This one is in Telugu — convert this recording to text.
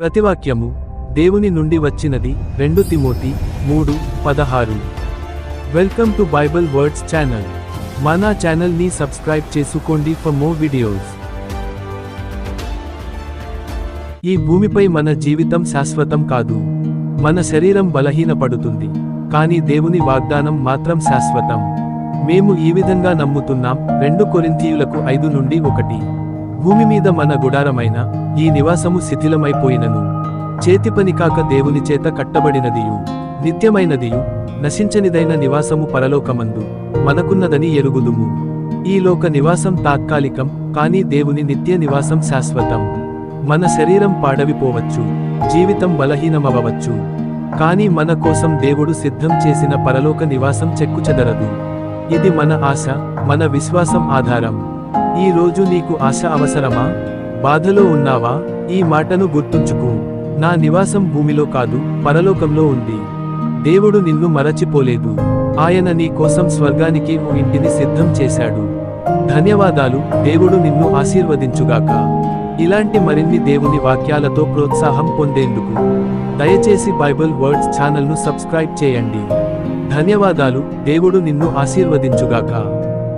ప్రతివాక్యము దేవుని నుండి వచ్చినది 2 Timothy 3:16. Welcome to Bible words channel. మన ఛానల్ ని సబ్స్క్రైబ్ చేసుకోండి ఫర్ మోర్ వీడియోస్. ఈ భూమిపై మన జీవితం శాశ్వతం కాదు. మన శరీరం బలహీనపడుతుంది, కానీ దేవుని వాగ్దానం మాత్రం శాశ్వతం. మేము ఈ విధంగా నమ్ముతున్నాం. 2 కొరింథీయులకు 5:1. భూమి మీద మన గుడారమైన ఈ నివాసము శిథిలమైపోయినను, చేతిపని కాక దేవుని చేత కట్టబడినదియు నిత్యమైనదియు నశించనిదైన నివాసము పరలోకమందు మనకున్నదని ఎరుగుదుము. ఈ లోక నివాసం తాత్కాలికం, కానీ దేవుని నిత్య నివాసం శాశ్వతం. మన శరీరం పాడవిపోవచ్చు, జీవితం బలహీనమవ్వచ్చు, కానీ మన కోసం దేవుడు సిద్ధం చేసిన పరలోక నివాసం చెక్కుచెదరదు. ఇది మన ఆశ, మన విశ్వాసం ఆధారం. ఈ రోజు నీకు ఆశ అవసరమా? బాధలో ఉన్నావా? ఈ మాటను గుర్తుంచుకో. నా నివాసం భూమిలో కాదు, పరలోకంలో ఉంది. దేవుడు నిన్ను మరచిపోలేదు. ఆయన నీ కోసం స్వర్గానికి ఓ ఇంటిని సిద్ధం చేశాడు. ధన్యవాదాలు. దేవుడు నిన్ను ఆశీర్వదించుగాక. ఇలాంటి మరిన్ని దేవుని వాక్యాలతో ప్రోత్సాహం పొందేందుకు దయచేసి బైబిల్ వర్డ్స్ ఛానల్ను సబ్స్క్రైబ్ చేయండి. ధన్యవాదాలు. దేవుడు నిన్ను ఆశీర్వదించుగాక.